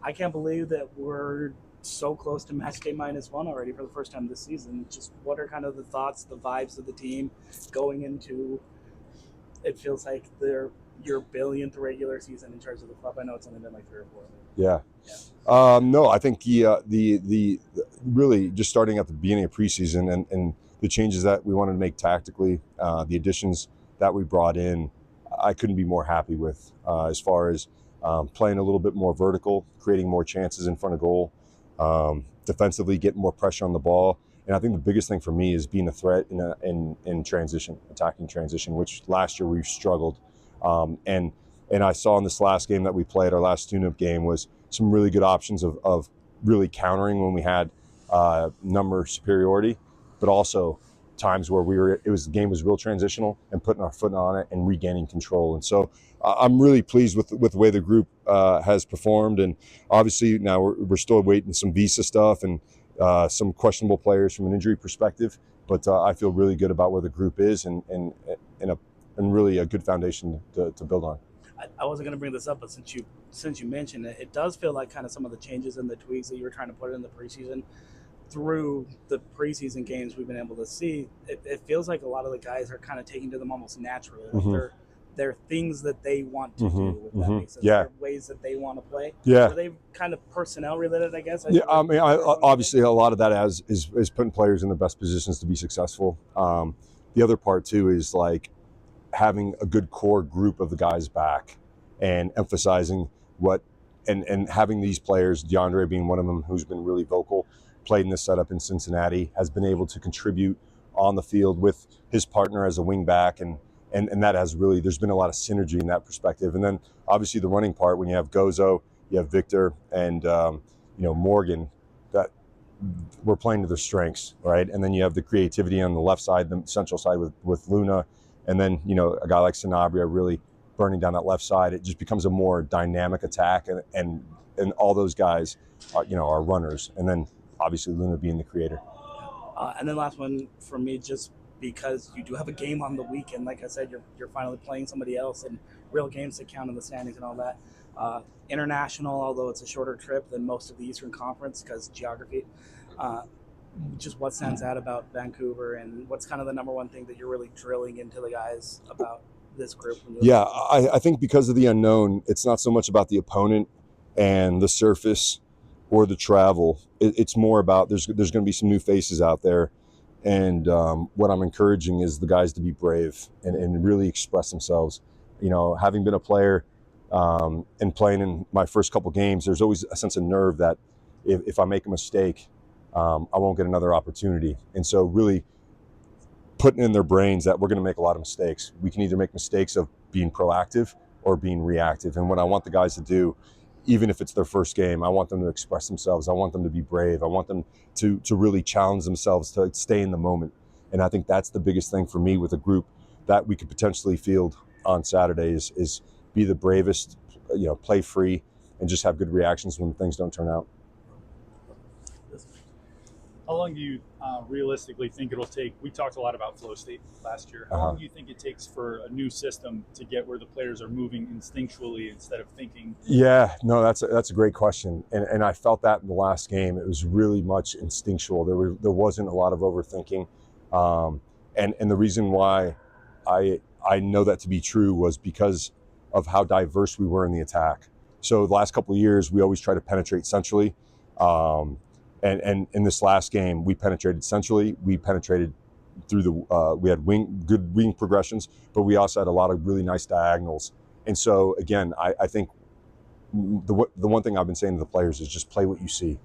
I can't believe that we're so close to match day -1 already for the first time this season. Just what are kind of the thoughts, the vibes of the team going into? It feels like they're your billionth regular season in terms of the club. I know it's only been like 3 or 4. Yeah. No, I think the really just starting at the beginning of preseason and the changes that we wanted to make tactically, the additions that we brought in, I couldn't be more happy with as far as playing a little bit more vertical, creating more chances in front of goal, defensively getting more pressure on the ball. And I think the biggest thing for me is being a threat in transition, attacking transition, which last year we struggled. And I saw in this last game that we played, our last tune-up game, was some really good options of really countering when we had number superiority, but also times where the game was real transitional and putting our foot on it and regaining control. And so I'm really pleased with the way the group has performed. And obviously now we're still waiting some visa stuff and some questionable players from an injury perspective. But I feel really good about where the group is and really a good foundation to build on. I wasn't going to bring this up, but since you mentioned it, it does feel like kind of some of the changes and the tweaks that you were trying to put in the preseason. Through the preseason games we've been able to see, it feels like a lot of the guys are kind of taking to them almost naturally. Like they're things that they want to do, if that makes sense. They're ways that they want to play. Yeah. Are they kind of personnel related, I guess? I mean, obviously a lot of that is putting players in the best positions to be successful. The other part too is like having a good core group of the guys back and emphasizing and having these players, DeAndre being one of them, who's been really vocal, played in this setup in Cincinnati, has been able to contribute on the field with his partner as a wing back, and that has really, there's been a lot of synergy in that perspective. And then obviously the running part, when you have Gozo, you have Victor, and Morgan, that we're playing to their strengths, right? And then you have the creativity on the left side, the central side with Luna, and then a guy like Sanabria really burning down that left side. It just becomes a more dynamic attack, and all those guys are runners, and then obviously Luna being the creator. And then last one for me, just because you do have a game on the weekend, like I said, you're finally playing somebody else, and real games that count in the standings and all that. International, although it's a shorter trip than most of the Eastern Conference because geography. Just what stands out about Vancouver, and what's kind of the number one thing that you're really drilling into the guys about this group? Yeah, I think because of the unknown, it's not so much about the opponent and the surface or the travel. It's more about there's going to be some new faces out there, and what I'm encouraging is the guys to be brave and really express themselves. Having been a player and playing in my first couple games, there's always a sense of nerve that if I make a mistake, I won't get another opportunity. And so really putting in their brains that we're going to make a lot of mistakes. We can either make mistakes of being proactive or being reactive. And what I want the guys to do, even if it's their first game, I want them to express themselves. I want them to be brave. I want them to really challenge themselves to stay in the moment. And I think that's the biggest thing for me with a group that we could potentially field on Saturday is be the bravest, play free, and just have good reactions when things don't turn out. How long do you realistically think it'll take? We talked a lot about flow state last year. How long do you think it takes for a new system to get where the players are moving instinctually instead of thinking? Yeah, no, that's a great question, and I felt that in the last game. It was really much instinctual. There wasn't a lot of overthinking, and the reason why I know that to be true was because of how diverse we were in the attack. So the last couple of years, we always try to penetrate centrally. And in this last game, we penetrated centrally. We penetrated through we had good wing progressions, but we also had a lot of really nice diagonals. And so again, I think the one thing I've been saying to the players is just play what you see.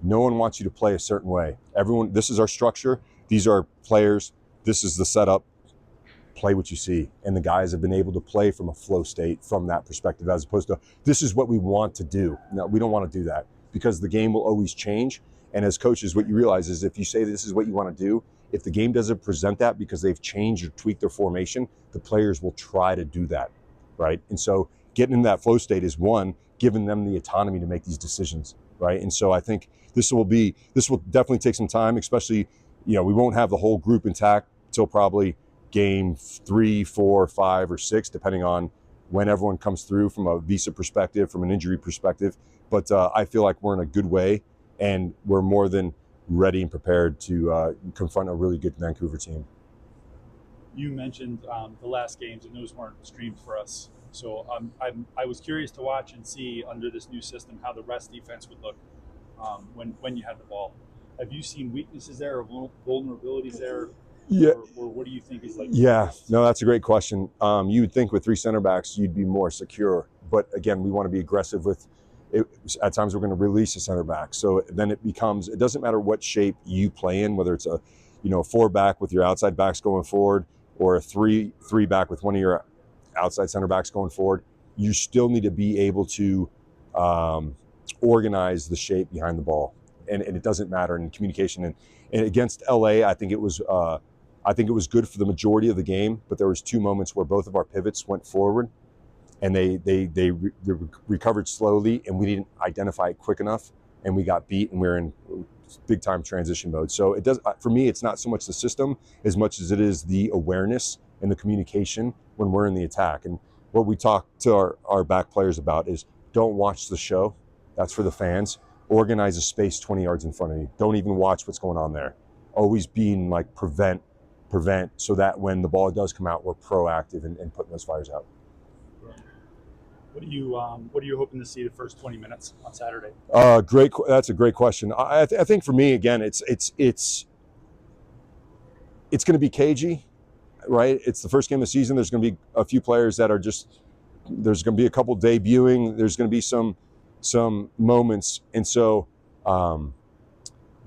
No one wants you to play a certain way. This is our structure. These are players. This is the setup. Play what you see. And the guys have been able to play from a flow state from that perspective, as opposed to this is what we want to do. No, we don't want to do that, because the game will always change. And as coaches, what you realize is if you say this is what you want to do, if the game doesn't present that because they've changed or tweaked their formation, the players will try to do that, right? And so getting in that flow state is one, giving them the autonomy to make these decisions, right? And so I think this will definitely take some time, especially, we won't have the whole group intact until probably game 3, 4, 5, or 6, depending on when everyone comes through from a visa perspective, from an injury perspective. But I feel like we're in a good way, and we're more than ready and prepared to confront a really good Vancouver team. You mentioned the last games, and those weren't streamed for us. So I was curious to watch and see under this new system how the rest defense would look when you had the ball. Have you seen weaknesses there or vulnerabilities there? Yeah. Or what do you think is like? Yeah, no, that's a great question. You would think with 3 center backs, you'd be more secure. But again, we want to be aggressive with it. At times we're going to release a center back. So then it doesn't matter what shape you play in, whether it's a 4-back with your outside backs going forward or a 3-back with one of your outside center backs going forward. You still need to be able to organize the shape behind the ball. And it doesn't matter in communication. And against LA, I think it was good for the majority of the game, but there was 2 moments where both of our pivots went forward, and they recovered slowly, and we didn't identify it quick enough, and we got beat, and we're in big time transition mode. So it does, for me, it's not so much the system as much as it is the awareness and the communication when we're in the attack. And what we talk to our back players about is don't watch the show. That's for the fans. Organize a space 20 yards in front of you. Don't even watch what's going on there. Always being like prevent, so that when the ball does come out, we're proactive in putting those fires out. What are you hoping to see the first 20 minutes on Saturday? That's a great question. I think for me, again, it's going to be cagey, right? It's the first game of the season. There's going to be a few players that are there's going to be a couple debuting. There's going to be some moments, and so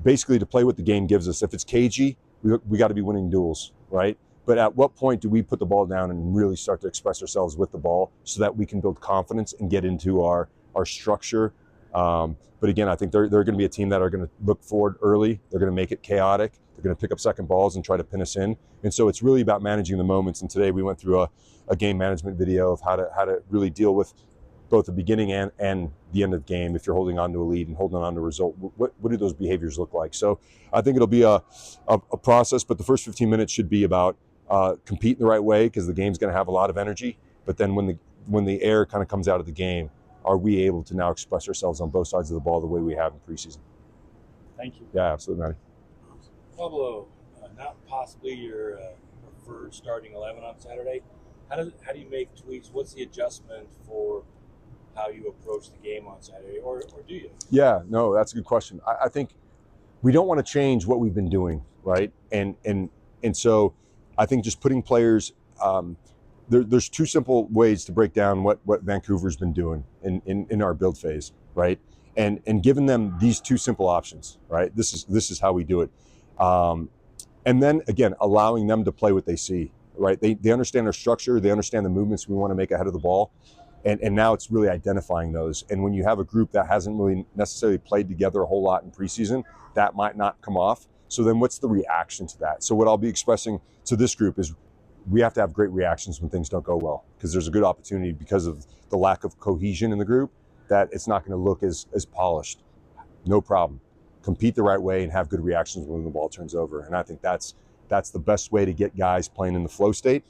basically to play what the game gives us. If it's cagey, we got to be winning duels, right? But at what point do we put the ball down and really start to express ourselves with the ball so that we can build confidence and get into our structure? But again, I think they're going to be a team that are going to look forward early. They're going to make it chaotic. They're going to pick up second balls and try to pin us in. And so it's really about managing the moments. And today we went through a game management video of how to really deal with both the beginning and the end of the game. If you're holding on to a lead and holding on to a result, what do those behaviors look like? So I think it'll be a process, but the first 15 minutes should be about competing the right way, because the game's going to have a lot of energy. But then when the air kind of comes out of the game, are we able to now express ourselves on both sides of the ball the way we have in preseason? Thank you. Yeah, absolutely, Matty. Pablo, not possibly your preferred starting 11 on Saturday. How do you make tweaks? What's the adjustment for how you approach the game on Saturday, or do you? Yeah, no, that's a good question. I think we don't want to change what we've been doing, right? And so I think just putting players, there's 2 simple ways to break down what Vancouver's been doing in our build phase, right? And giving them these 2 simple options, right? This is how we do it. And then again, allowing them to play what they see, right? They understand our structure, they understand the movements we want to make ahead of the ball. And now it's really identifying those. And when you have a group that hasn't really necessarily played together a whole lot in preseason, that might not come off. So then what's the reaction to that? So what I'll be expressing to this group is we have to have great reactions when things don't go well, because there's a good opportunity, because of the lack of cohesion in the group, that it's not going to look as polished. No problem. Compete the right way and have good reactions when the ball turns over. And I think that's the best way to get guys playing in the flow state.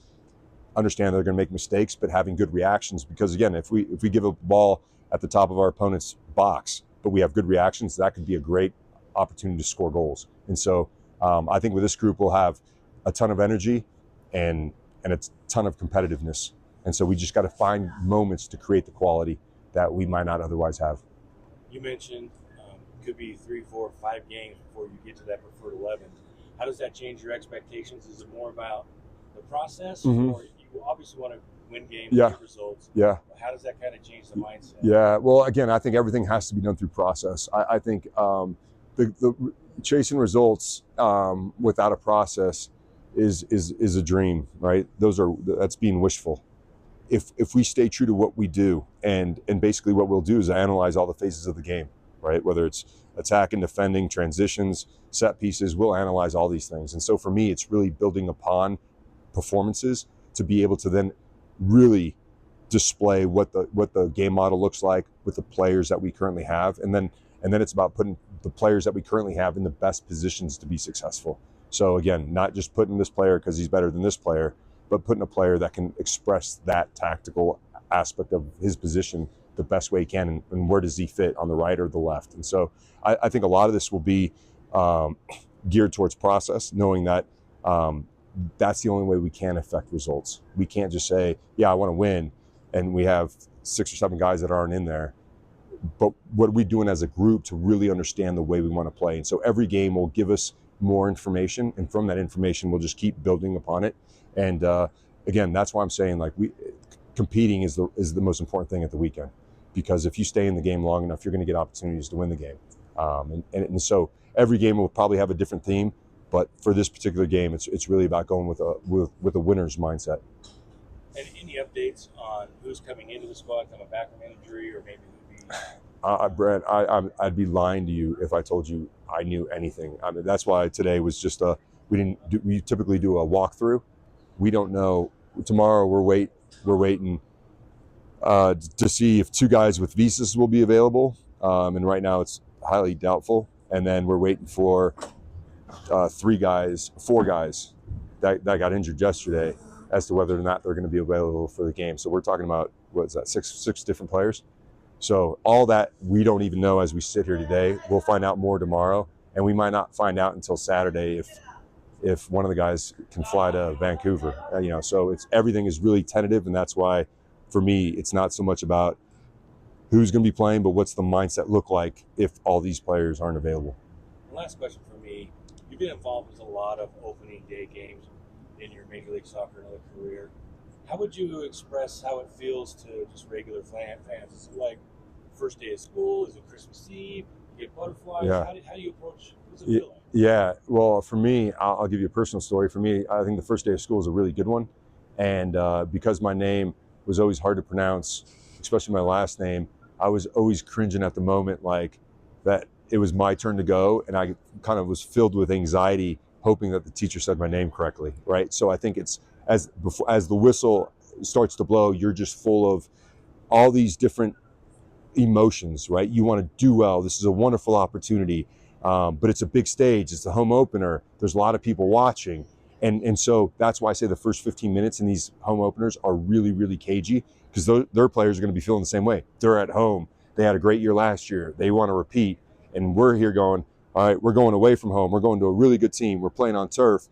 Understand they're going to make mistakes, but having good reactions, because again, if we give a ball at the top of our opponent's box, but we have good reactions, that could be a great opportunity to score goals. And so I think with this group, we'll have a ton of energy and a ton of competitiveness. And so we just got to find moments to create the quality that we might not otherwise have. You mentioned could be 3, 4, 5 games before you get to that preferred 11. How does that change your expectations? Is it more about the process, or you obviously want to win games, get results? Yeah. How does that kind of change the mindset? Yeah. Well, again, I think everything has to be done through process. I think the chasing results without a process is a dream, right? That's being wishful. If we stay true to what we do, and basically what we'll do is analyze all the phases of the game, right? Whether it's attacking, defending, transitions, set pieces, we'll analyze all these things. And so for me, it's really building upon performances to be able to then really display what the game model looks like with the players that we currently have, and then it's about putting the players that we currently have in the best positions to be successful. So again, not just putting this player because he's better than this player, but putting a player that can express that tactical aspect of his position the best way he can, and where does he fit, on the right or the left. And so I think a lot of this will be geared towards process, knowing that that's the only way we can affect results. We can't just say, yeah, I want to win, and we have 6 or 7 guys that aren't in there. But what are we doing as a group to really understand the way we want to play? And so every game will give us more information, and from that information, we'll just keep building upon it. And again, that's why I'm saying, like, competing is the most important thing at the weekend, because if you stay in the game long enough, you're going to get opportunities to win the game. And so every game will probably have a different theme, but for this particular game, it's really about going with a winner's mindset. And any updates on who's coming into the squad coming back from injury, or maybe who'd be? Brad, I'd be lying to you if I told you I knew anything. I mean, that's why today was just we typically do a walkthrough. We don't know. Tomorrow we're waiting to see if 2 guys with visas will be available, and right now it's highly doubtful. And then we're waiting for 4 guys that got injured yesterday, as to whether or not they're going to be available for the game. So we're talking about, what is that, six different players. So all that we don't even know as we sit here today. We'll find out more tomorrow, and we might not find out until Saturday if one of the guys can fly to Vancouver. So everything is really tentative, and that's why, for me, it's not so much about who's going to be playing, but what's the mindset look like if all these players aren't available. Last question for me: you've been involved with a lot of opening day games in your Major League Soccer and other career. How would you express how it feels to just regular fans? Is it like first day of school? Is it Christmas Eve? You get butterflies? Yeah. How do you approach? What does it feel like? Yeah. Well, for me, I'll give you a personal story. For me, I think the first day of school is a really good one. And because my name was always hard to pronounce, especially my last name, I was always cringing at the moment, like that it was my turn to go. And I kind of was filled with anxiety, hoping that the teacher said my name correctly, right? So I think it's as the whistle starts to blow, you're just full of all these different emotions, right? You want to do well. This is a wonderful opportunity, but it's a big stage. It's the home opener. There's a lot of people watching. And so that's why I say the first 15 minutes in these home openers are really, really cagey, because their players are going to be feeling the same way. They're at home. They had a great year last year. They want to repeat. And we're here going, all right, we're going away from home. We're going to a really good team. We're playing on turf.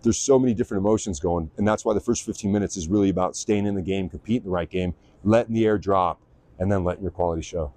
There's so many different emotions going. And that's why the first 15 minutes is really about staying in the game, competing the right game, letting the air drop, and then letting your quality show.